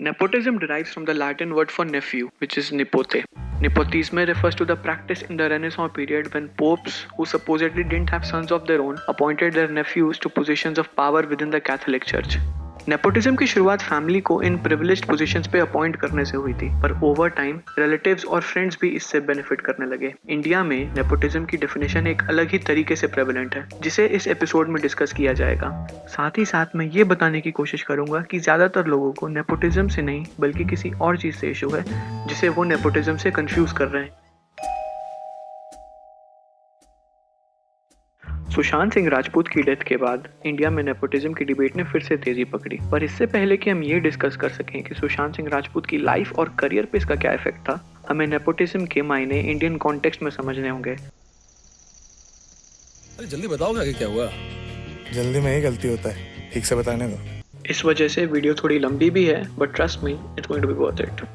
Nepotism derives from the Latin word for nephew, which is nipote. Nepotisme refers to the practice in the Renaissance period when popes, who supposedly didn't have sons of their own, appointed their nephews to positions of power within the Catholic Church. Nepotism की शुरुआत family को इन privileged positions पे appoint करने से हुई थी, पर over time relatives और फ्रेंड्स भी इससे बेनिफिट करने लगे। इंडिया में नेपोटिज्म की डेफिनेशन एक अलग ही तरीके से प्रेवलेंट है, जिसे इस एपिसोड में डिस्कस किया जाएगा। साथ ही साथ मैं ये बताने की कोशिश करूंगा कि ज्यादातर लोगों को नेपोटिज्म से नहीं बल्कि किसी और चीज से इशू है, जिसे वो नेपोटिज्म से कंफ्यूज कर रहे हैं। सुशांत सिंह राजपूत की डेथ के बाद इंडिया में नेपोटिज्म की डिबेट ने फिर से तेजी पकड़ी, पर इससे पहले कि हम ये डिस्कस कर सकें कि सुशांत सिंह राजपूत की लाइफ और करियर पे इसका क्या इफेक्ट था, हमें नेपोटिज्म के मायने इंडियन कॉन्टेक्स्ट में समझने होंगे। अरे जल्दी बताओ आगे क्या हुआ? जल्दी में ही गलती होता है, ठीक से बताने दो। इस वजह से वीडियो थोड़ी लंबी भी है, but trust me, it's going to be worth it.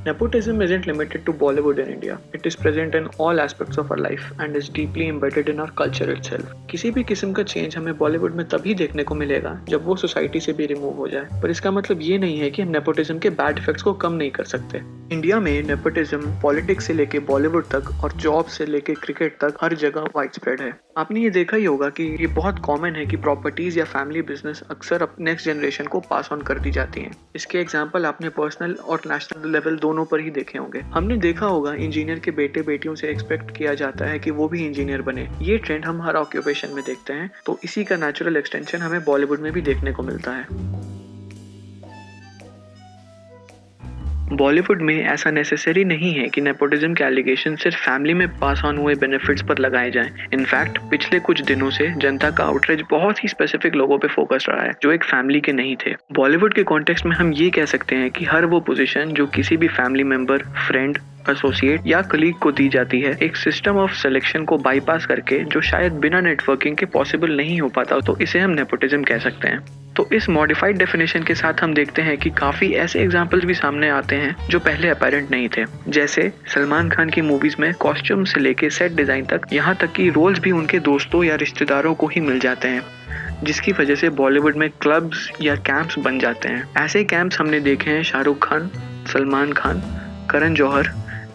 Nepotism isn't limited to Bollywood in India. It is present in all aspects of our life and is deeply embedded in our culture itself. किसी भी किस्म का change हमें बॉलीवुड में तभी देखने को मिलेगा जब वो सोसाइटी से भी रिमूव हो जाए, पर इसका मतलब ये नहीं है कि हम नेपोटिज्म के बैड इफेक्ट्स को कम नहीं कर सकते। इंडिया में नेपोटिज्म पॉलिटिक्स से लेके बॉलीवुड तक और जॉब से लेके क्रिकेट तक हर जगह वाइड स्प्रेड है। आपने ये देखा ही होगा कि ये बहुत कॉमन है कि प्रॉपर्टीज या फैमिली बिजनेस अक्सर नेक्स्ट जनरेशन को पास ऑन कर दी जाती हैं। इसके एग्जाम्पल आपने पर्सनल और नेशनल लेवल दोनों पर ही देखे होंगे। हमने देखा होगा इंजीनियर के बेटे बेटियों से एक्सपेक्ट किया जाता है कि वो भी इंजीनियर बने। ये ट्रेंड हम हर ऑक्यूपेशन में देखते हैं, तो इसी का नेचुरल एक्सटेंशन हमें बॉलीवुड में भी देखने को मिलता है। बॉलीवुड में ऐसा नेसेसरी नहीं है कि नेपोटिज्म के एलिगेशन सिर्फ फैमिली में पास ऑन हुए बेनिफिट्स पर लगाए जाएं। इनफैक्ट पिछले कुछ दिनों से जनता का आउटरीच बहुत ही स्पेसिफिक लोगों पे फोकस रहा है जो एक फैमिली के नहीं थे। बॉलीवुड के कॉन्टेक्स्ट में हम ये कह सकते हैं कि हर वो पोजीशन जो किसी भी फैमिली मेंबर, फ्रेंड, एसोसिएट या कलीग को दी जाती है, एक सिस्टम ऑफ सिलेक्शन को बाईपास करके, जो शायद बिना नेटवर्किंग के पॉसिबल नहीं हो पाता, तो इसे हम नेपोटिज्म कह सकते हैं। तो इस मॉडिफाइड डेफिनेशन के साथ हम देखते हैं कि काफी ऐसे एग्जांपल्स भी सामने आते हैं जो पहले अपैरेंट नहीं थे। जैसे सलमान खान की मूवीज में कॉस्ट्यूम से लेके सेट डिजाइन तक, यहाँ तक कि रोल्स भी उनके दोस्तों या रिश्तेदारों को ही मिल जाते हैं, जिसकी वजह से बॉलीवुड में क्लब्स या कैंप्स बन जाते हैं। ऐसे कैंप्स हमने देखे हैं शाहरुख खान, सलमान खान, करण जौहर,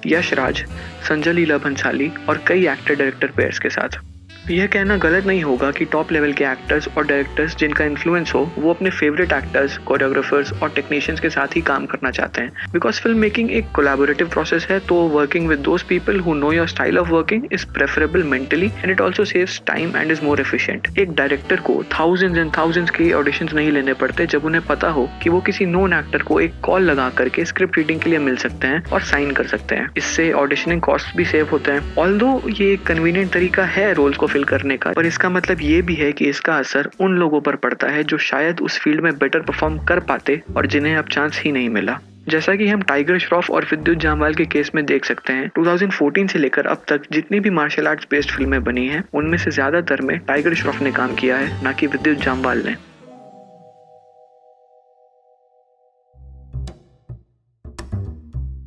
यश राज, संजय लीला भंसाली और कई एक्टर डायरेक्टर पेयर्स के साथ। यह कहना गलत नहीं होगा कि टॉप लेवल के एक्टर्स और डायरेक्टर्स जिनका इन्फ्लुएंस हो, वो अपने फेवरेट एक्टर्स, कोरियोग्राफर्स और टेक्नीशियंस के साथ ही काम करना चाहते हैं, बिकॉज फिल्म मेकिंग एक कोलैबोरेटिव प्रोसेस है। तो working with those people who know your style of working is preferable mentally and it also saves time and is more efficient. एक डायरेक्टर को थाउजेंड्स एंड थाउजेंड्स के auditions नहीं लेने पड़ते जब उन्हें पता हो कि वो किसी नोन एक्टर को एक कॉल लगा करके स्क्रिप्ट रीडिंग के लिए मिल सकते हैं और साइन कर सकते हैं। इससे ऑडिशनिंग कॉस्ट भी सेव होते हैं। ऑल्दो ये एक कन्वीनियंट तरीका है रोल्स को फिल करने का, पर इसका मतलब ये भी है कि इसका असर उन लोगों पर पड़ता है जो शायद उस फील्ड में बेटर परफॉर्म कर पाते और जिन्हें अब चांस ही नहीं मिला। जैसा कि हम टाइगर श्रॉफ और विद्युत जामवाल के केस में देख सकते हैं, 2014 से लेकर अब तक जितनी भी मार्शल आर्ट्स बेस्ड फिल्में बनी हैं, उनमें से ज्यादातर में टाइगर श्रॉफ ने काम किया है, ना कि विद्युत जामवाल ने।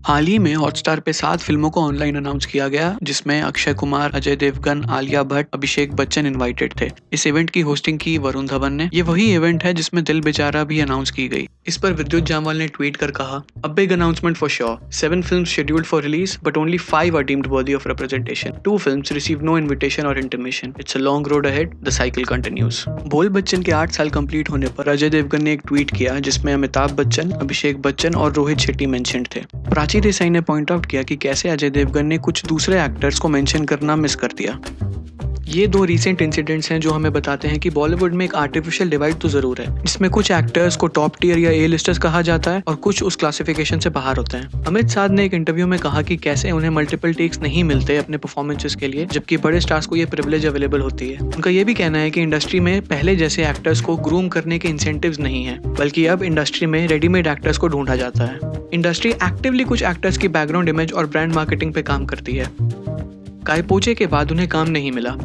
हाल ही में हॉटस्टार पे 7 फिल्मों को ऑनलाइन अनाउंस किया गया, जिसमें अक्षय कुमार, अजय देवगन, आलिया भट्ट, अभिषेक बच्चन इनवाइटेड थे। इस इवेंट की होस्टिंग की वरुण धवन ने। ये वही इवेंट है जिसमें दिल बेचारा भी अनाउंस की गई। इस पर विद्युत जामवाल ने ट्वीट कर कहा, a big announcement for sure, 7 films scheduled for release but only 5 are deemed worthy of representation. 2 films received no invitation or intimation. It's a long road ahead. The cycle continues. बोल बच्चन के 8 साल complete होने पर अजय देवगन ने एक tweet किया जिसमें अमिताभ बच्चन, अभिषेक बच्चन और रोहित शेट्टी मेंशन्ड थे। प्राची देसाई ने पॉइंट आउट किया कि कैसे अजय देवगन ने कुछ दूसरे एक्टर्स को मेंशन करना मिस कर दिया। ये 2 रीसेंट इंसिडेंट्स हैं जो हमें बताते हैं कि बॉलीवुड में एक आर्टिफिशियल डिवाइड तो जरूर है, जिसमें कुछ एक्टर्स को टॉप टियर या ए लिस्टर्स कहा जाता है और कुछ उस क्लासिफिकेशन से बाहर होते हैं। अमित साध ने एक इंटरव्यू में कहा कि कैसे उन्हें मल्टीपल टेक्स नहीं मिलते अपने परफॉर्मेंसेस के लिए, जबकि बड़े स्टार्स को ये प्रिविलेज अवेलेबल होती है। उनका ये भी कहना है कि इंडस्ट्री में पहले जैसे एक्टर्स को ग्रूम करने के इंसेंटिव्स नहीं है, बल्कि अब इंडस्ट्री में रेडीमेड एक्टर्स को ढूंढा जाता है। इंडस्ट्री एक्टिवली कुछ एक्टर्स की बैकग्राउंड इमेज और ब्रांड मार्केटिंग पे काम करती है। काय पोचे के बाद उन्हें काम नहीं मिला।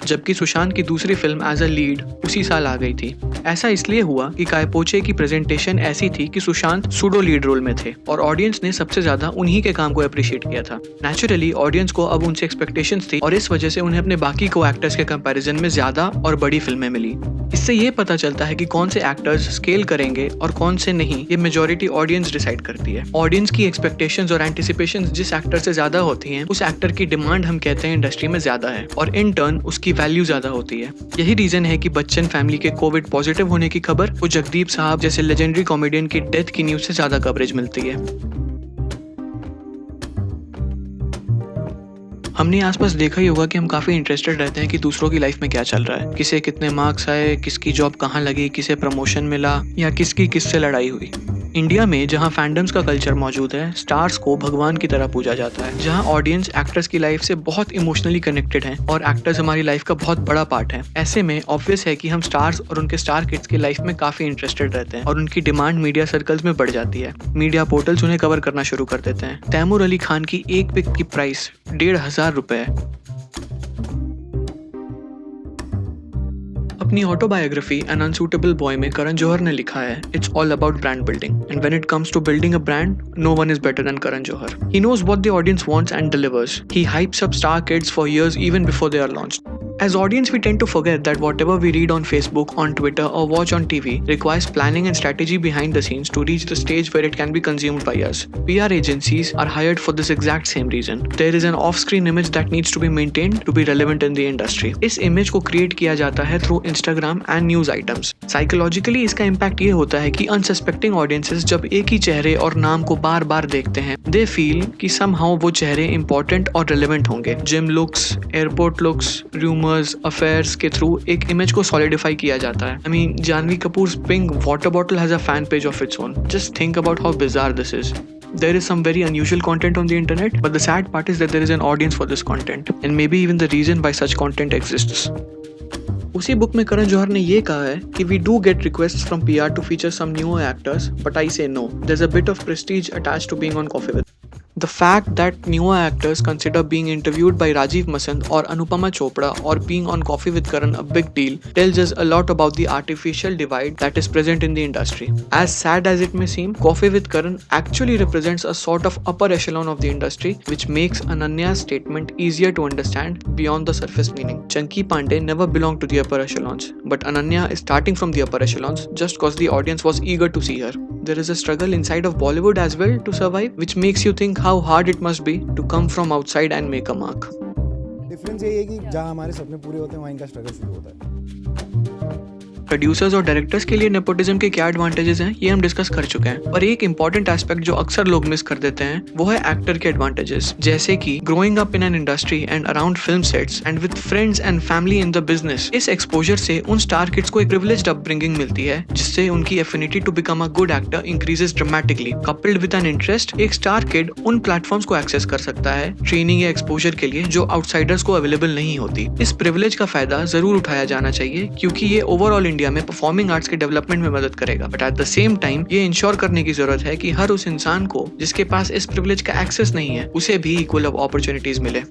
जबकि सुशांत की दूसरी फिल्म एज अ लीड उसी साल आ गई थी। ऐसा इसलिए हुआ कि काय पो चे की प्रेजेंटेशन ऐसी थी कि सुशांत सूडो लीड रोल में थे और ऑडियंस ने सबसे ज्यादा उन्हीं के काम को अप्रिशिएट किया था। नेचुरली ऑडियंस को अब उनसे एक्सपेक्टेशंस थी और इस वजह से उन्हें अपने बाकी को एक्टर्स के कंपैरिजन में ज्यादा और बड़ी फिल्में मिली। इससे ये पता चलता है कि कौन से एक्टर्स स्केल करेंगे और कौन से नहीं, ये मेजॉरिटी ऑडियंस डिसाइड करती है। ऑडियंस की एक्सपेक्टेशंस और एंटिसिपेशंस जिस एक्टर से ज्यादा होती हैं, उस एक्टर की डिमांड हम कहते हैं इंडस्ट्री में ज्यादा है और इन टर्न उसकी वैल्यू ज्यादा होती है। यही रीजन है कि बच्चन फैमिली के कोविड पॉजिटिव होने की खबर को जगदीप साहब जैसे लेजेंडरी कॉमेडियन की डेथ की न्यूज से ज्यादा कवरेज मिलती है। हमने आसपास देखा ही होगा कि हम काफी इंटरेस्टेड रहते हैं कि दूसरों की लाइफ में क्या चल रहा है, किसे कितने मार्क्स आए, किसकी जॉब कहाँ लगी, किसे प्रमोशन मिला या किसकी किससे लड़ाई हुई। इंडिया में जहाँ फैंडम्स का कल्चर मौजूद है, स्टार्स को भगवान की तरह पूजा जाता है, जहाँ ऑडियंस एक्टर्स की लाइफ से बहुत इमोशनली कनेक्टेड हैं और एक्टर्स हमारी लाइफ का बहुत बड़ा पार्ट है। ऐसे में ऑब्वियस है कि हम स्टार्स और उनके स्टार किड्स की लाइफ में काफी इंटरेस्टेड रहते हैं और उनकी डिमांड मीडिया सर्कल्स में बढ़ जाती है। मीडिया पोर्टल्स उन्हें कवर करना शुरू कर देते हैं। तैमूर अली खान की एक पिक की प्राइस 1,500 रुपए है। अपनी ऑटोबायोग्राफी एन अनसूटेबल बॉय में करण जौहर ने लिखा है, it's all about brand building and when it comes to building a brand, no one is better than Karan Johar. He knows what the audience wants and delivers. He hypes up star kids for years even before they are launched. As audience, we tend to forget that whatever we read on Facebook, on Twitter or watch on TV requires planning and strategy behind the scenes to reach the stage where it can be consumed by us. PR agencies are hired for this exact same reason. There is an off-screen image that needs to be maintained to be relevant in the industry. इस image को create किया जाता है through Instagram and news items. Psychologically इसका impact ये होता है कि unsuspecting audiences जब एक ही चेहरे और नाम को बार बार देखते हैं, they feel कि somehow वो चेहरे important और relevant होंगे. Gym looks, airport looks, rumors, affairs के थ्रू एक इमेज को सॉलिडिफाई किया जाता है. I mean, Janhvi Kapoor's pink water bottle has a fan page of its own. Just think about how bizarre this is. There is some very unusual content on the internet, but the sad part is that there is an audience for this content, and maybe even the reason why such content exists. उसी book में करण जौहर ने ये कहा है कि we do get requests from PR to feature some newer actors, but I say no. There's a bit of prestige attached to being on Coffee With. The fact that newer actors consider being interviewed by Rajiv Masand or Anupama Chopra or being on Coffee with Karan a big deal tells us a lot about the artificial divide that is present in the industry. As sad as it may seem, Coffee with Karan actually represents a sort of upper echelon of the industry, which makes Ananya's statement easier to understand beyond the surface meaning. Chunky Pandey never belonged to the upper echelons, but Ananya is starting from the upper echelons just because the audience was eager to see her. There is a struggle inside of Bollywood as well to survive, which makes you think how hard it must be to come from outside and make a mark. Difference यही है कि जहाँ हमारे सपने पूरे होते हैं वहाँ इनका स्ट्रगल शुरू होता है. प्रोड्यूसर्स और डायरेक्टर्स के लिए नेपोटिज्म के क्या एडवांटेजेस हैं, ये हम डिस्कस कर चुके हैं. पर एक इंपॉर्टेंट एस्पेक्ट जो अक्सर लोग मिस कर देते हैं वो है एक्टर के एडवांटेजेस, जैसे कि growing up in an industry and around film sets and with friends and family in the business. इस एक्सपोजर से उन स्टार किड्स को एक प्रिविलेज्ड अपब्रिंगिंग मिलती है, जिससे उनकी affinity to become a good actor increases dramatically. Coupled with an interest, एक स्टार किड उन प्लेटफॉर्म्स को एक्सेस कर सकता है ट्रेनिंग या एक्सपोजर के लिए जो आउटसाइडर्स को अवेलेबल नहीं होती. इस प्रिविलेज का फायदा जरूर उठाया जाना चाहिए क्योंकि ये ओवरऑल इंडिया में परफॉर्मिंग आर्ट्स के डेवलपमेंट में मदद करेगा. But at the same time ये इंश्योर करने की जरूरत है कि हर उस इंसान को जिसके पास इस प्रिविलेज का एक्सेस नहीं है, उसे भी इक्वल अपॉर्चुनिटीज मिले.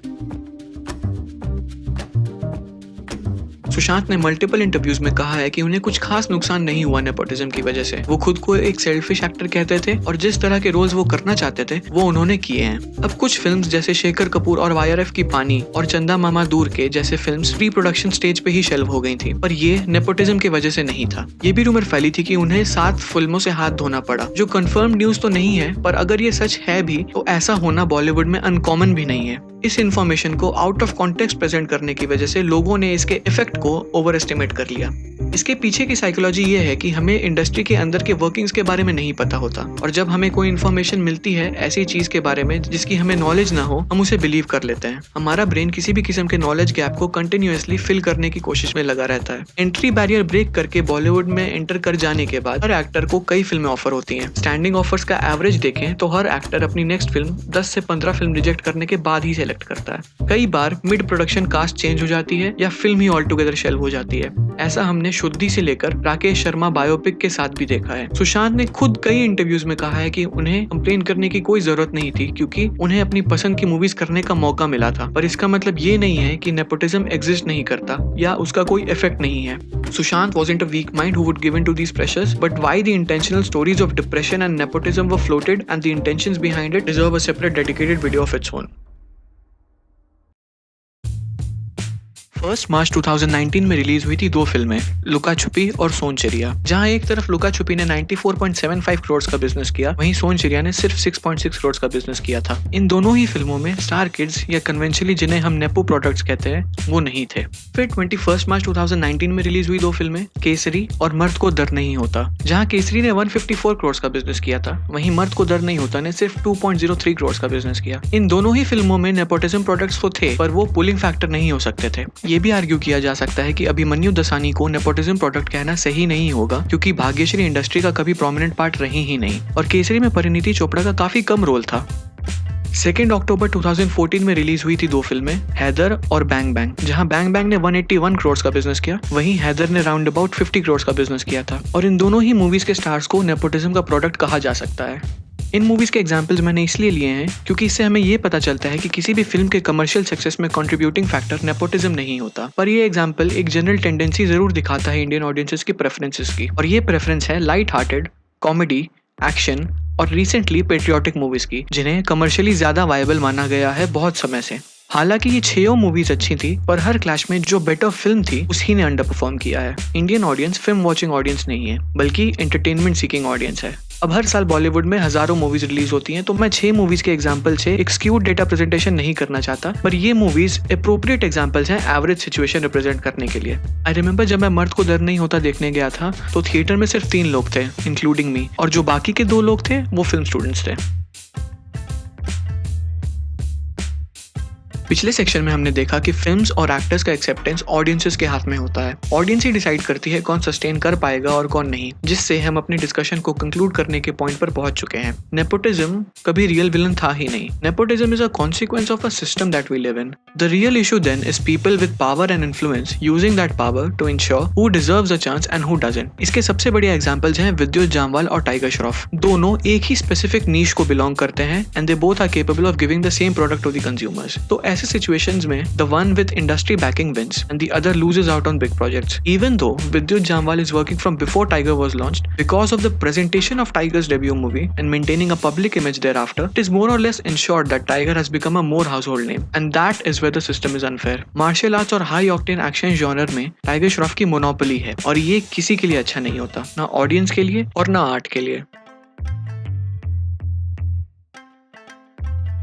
सुशांत ने मल्टीपल इंटरव्यूज में कहा है कि उन्हें कुछ खास नुकसान नहीं हुआ नेपोटिज्म की वजह से. वो खुद को एक सेल्फिश एक्टर कहते थे और जिस तरह के रोल्स वो करना चाहते थे वो उन्होंने किए हैं. अब कुछ फिल्म्स जैसे शेखर कपूर और YRF की पानी और चंदा मामा दूर के जैसे फिल्म्स प्री प्रोडक्शन स्टेज पे ही शेल्व हो गई थी, पर ये नेपोटिज्म की वजह से नहीं था. ये भी रूमर फैली थी कि उन्हें 7 फिल्मों से हाथ धोना पड़ा, जो कंफर्म न्यूज तो नहीं है, पर अगर ये सच है भी तो ऐसा होना बॉलीवुड में अनकॉमन भी नहीं है. इस इन्फॉर्मेशन को आउट ऑफ कॉन्टेक्स्ट प्रेजेंट करने की वजह से लोगों ने इसके इफेक्ट को ओवर एस्टिमेट कर लिया. इसके पीछे की साइकोलॉजी ये है कि हमें इंडस्ट्री के अंदर के वर्किंग्स के बारे में नहीं पता होता, और जब हमें कोई इन्फॉर्मेशन मिलती है ऐसी चीज के बारे में जिसकी हमें नॉलेज ना हो, हम उसे बिलीव कर लेते हैं. हमारा ब्रेन किसी भी किस्म के नॉलेज गैप को कंटिन्यूअसली फिल करने की कोशिश में लगा रहता है. एंट्री बैरियर ब्रेक करके बॉलीवुड में एंटर कर जाने के बाद हर एक्टर को कई फिल्में ऑफर होती हैं. स्टैंडिंग ऑफर्स का एवरेज देखें तो हर एक्टर अपनी नेक्स्ट फिल्म 10 से 15 फिल्म रिजेक्ट करने के बाद ही सेलेक्ट सेलेक्ट करता है। कई बार मिड प्रोडक्शन कास्ट चेंज हो जाती है या फिल्म ही ऑल टुगेदर शेल्व हो जाती है। ऐसा हमने शुद्धि से लेकर राकेश शर्मा बायोपिक के साथ भी देखा है। सुशांत ने खुद कई इंटरव्यूज में कहा है कि उन्हें कंप्लेन करने की कोई जरूरत नहीं थी क्योंकि उन्हें अपनी पसंद की मूवीज करने का मौका मिला था। पर इसका मतलब ये नहीं है कि नेपोटिज्म एग्जिस्ट नहीं करता या उसका कोई इफेक्ट नहीं है। Sushant wasn't a weak mind who would give in to these pressures, but why the intentional stories of depression and nepotism were floated and the intentions behind it deserve a separate dedicated video of its own. 1 मार्च 2019 में release हुई थी दो फिल्में, लुका छुपी और सोन चिड़िया। जहां एक तरफ लुका छुपी ने 94.75 करोड़ का बिजनेस किया, वहीं सोन चिड़िया ने सिर्फ 6.6 करोड़ का बिजनेस किया था। इन दोनों ही फिल्मों में स्टार किड्स या कन्वेंशनली जिन्हें हम नेपो प्रोडक्ट्स कहते हैं वो नहीं थे। फिर 21 मार्च 2019 में रिलीज हुई दो फिल्में, केसरी और मर्द को डर नहीं होता। जहाँ केसरी ने 154 करोड़ का बिजनेस किया था, वहीं मर्द को डर नहीं होता ने सिर्फ 2.03 करोड़ का बिजनेस किया। इन दोनों ही फिल्मों में नेपोटिज्म प्रोडक्ट्स तो थे, पर वो पुलिंग फैक्टर नहीं हो सकते थे। ये भी आर्ग्यू किया जा सकता है कि अभिमन्यु दसानी को नेपोटिज्म प्रोडक्ट कहना सही नहीं होगा क्योंकि भाग्यश्री इंडस्ट्री का कभी प्रोमिनेंट पार्ट रही ही नहीं और केसरी में परिणीति चोपड़ा का काफी कम रोल था। 2 अक्टूबर 2014 में रिलीज हुई थी दो फिल्में, हैदर और बैंग बैंग। जहां बैंग बैंग ने 181 करोड़ का बिजनेस किया, वहीं हैदर ने राउंड अबाउट 50 करोड़ का बिजनेस किया था। और इन दोनों ही मूवीज के स्टार्स को नेपोटिज्म का प्रोडक्ट कहा जा सकता है। इन मूवीज के एग्जाम्पल्स मैंने इसलिए लिए हैं क्योंकि इससे हमें ये पता चलता है कि किसी भी फिल्म के कमर्शियल सक्सेस में कंट्रीब्यूटिंग फैक्टर नेपोटिज्म नहीं होता। पर ये एग्जाम्पल एक जनरल टेंडेंसी जरूर दिखाता है इंडियन ऑडियंसेस की प्रेफरेंसेस की, और ये प्रेफरेंस है लाइट हार्टेड, कॉमेडी, एक्शन और रिसेंटली पेट्रियोटिक मूवीज की, जिन्हें कमर्शियली ज्यादा वायबल माना गया है बहुत समय से। हालांकि ये 6 मूवीज अच्छी थी, पर हर क्लैश में जो बेटर फिल्म थी उसी ने अंडर परफॉर्म किया है। Indian audience film watching audience नहीं है, बल्कि एंटरटेनमेंट सीकिंग ऑडियंस है। अब हर साल बॉलीवुड में हजारों मूवीज रिलीज होती हैं, तो मैं 6 मूवीज के एग्जांपल से एक स्क्यूड डेटा प्रेजेंटेशन नहीं करना चाहता, पर ये मूवीज एप्रोप्रिएट एग्जांपल्स हैं एवरेज सिचुएशन रिप्रेजेंट करने के लिए। आई रिमेंबर जब मैं मर्द को डर नहीं होता देखने गया था तो थिएटर में सिर्फ 3 लोग थे, इंक्लूडिंग मी, और जो बाकी के 2 लोग थे वो फिल्म स्टूडेंट्स थे। पिछले सेक्शन में हमने देखा कि फिल्म्स और एक्टर्स का एक्सेप्टेंस ऑडियंसेस के हाथ में होता है। ऑडियंस ही डिसाइड करती है कौन सस्टेन कर पाएगा और कौन नहीं, जिससे हम अपनी डिस्कशन को कंक्लूड करने के पॉइंट पर पहुंच चुके हैं। नेपोटिज्म कभी रियल विलन था ही नहीं। Nepotism is a consequence of a system that we live in. The real issue then is people with power and influence using that power to ensure who deserves a chance and who doesn't. इसके सबसे बड़े examples हैं विद्युत जामवाल और tiger Shroff. दोनों एक ही specific नीश को belong करते हैं and they both are capable of giving the same product to the consumers. तो ऐसे सिचुएशंस में the one with industry backing wins and the other loses out on big projects. Even though Vidyut Jamwal is working from before Tiger was launched, because of the presentation of Tiger's debut movie and maintaining a public image thereafter, it is more or less ensured that Tiger has become a more household name, and that is where the system is unfair. Martial arts और high octane action genre में Tiger Shroff की monopoly है, और ये किसी के लिए अच्छा नहीं होता, ना ऑडियंस के लिए और ना आर्ट के लिए।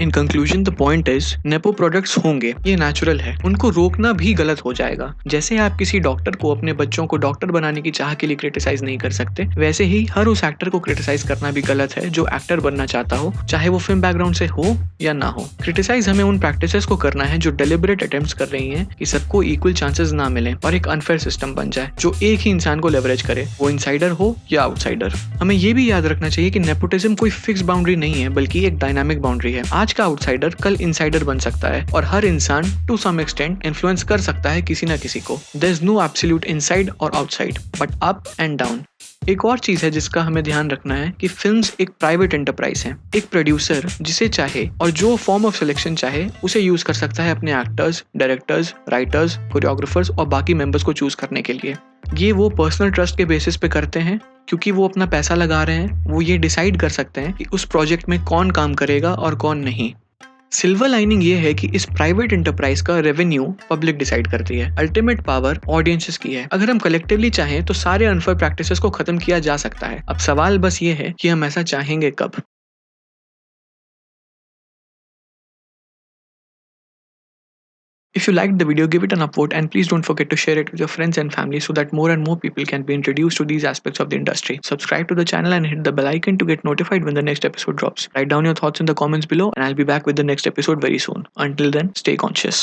In conclusion the point is nepo products होंगे, ये नेचुरल है, उनको रोकना भी गलत हो जाएगा। जैसे आप किसी डॉक्टर को अपने बच्चों को डॉक्टर बनाने की चाह के लिए क्रिटिसाइज नहीं कर सकते, वैसे ही हर उस एक्टर को क्रिटिसाइज करना भी गलत है जो एक्टर बनना चाहता हो, चाहे वो फिल्म बैकग्राउंड से हो या ना हो। क्रिटिसाइज हमें उन प्रैक्टिसेस को करना है जो डेलिबरेट अटेम्प्ट्स कर रही हैं कि सबको इक्वल चांसेस ना मिले और एक अनफेयर सिस्टम बन जाए जो एक ही इंसान को लेवरेज करे, वो इनसाइडर हो या आउटसाइडर। हमें ये भी याद रखना चाहिए कि नेपोटिज्म कोई फिक्स बाउंड्री नहीं है, बल्कि एक डायनामिक बाउंड्री है। आज का आउटसाइडर कल इनसाइडर बन सकता है, और हर इंसान टू सम एक्सटेंट इन्फ्लुएंस कर सकता है किसी ना किसी को। There is no absolute inside और outside, but up and down. एक और चीज है जिसका हमें ध्यान रखना है कि फिल्म्स एक प्राइवेट एंटरप्राइज है। एक प्रोड्यूसर जिसे चाहे और जो फॉर्म ऑफ सिलेक्शन चाहे उसे यूज कर सकता है अपने एक्टर्स, डायरेक्टर्स, राइटर्स, कोरियोग्राफर्स और बाकी मेंबर्स को चूज करने के लिए। ये वो पर्सनल ट्रस्ट के बेसिस पे करते हैं क्योंकि वो अपना पैसा लगा रहे हैं। वो ये डिसाइड कर सकते हैं कि उस प्रोजेक्ट में कौन काम करेगा और कौन नहीं। सिल्वर लाइनिंग ये है कि इस प्राइवेट एंटरप्राइज का रेवेन्यू पब्लिक डिसाइड करती है। अल्टीमेट पावर ऑडियंसेस की है। अगर हम कलेक्टिवली चाहें तो सारे अनफेयर प्रैक्टिसेस को खत्म किया जा सकता है। अब सवाल बस ये है कि हम ऐसा चाहेंगे कब। If you liked the video, give it an upvote and please don't forget to share it with your friends and family so that more and more people can be introduced to these aspects of the industry. Subscribe to the channel and hit the bell icon to get notified when the next episode drops. Write down your thoughts in the comments below and I'll be back with the next episode very soon. Until then, stay conscious.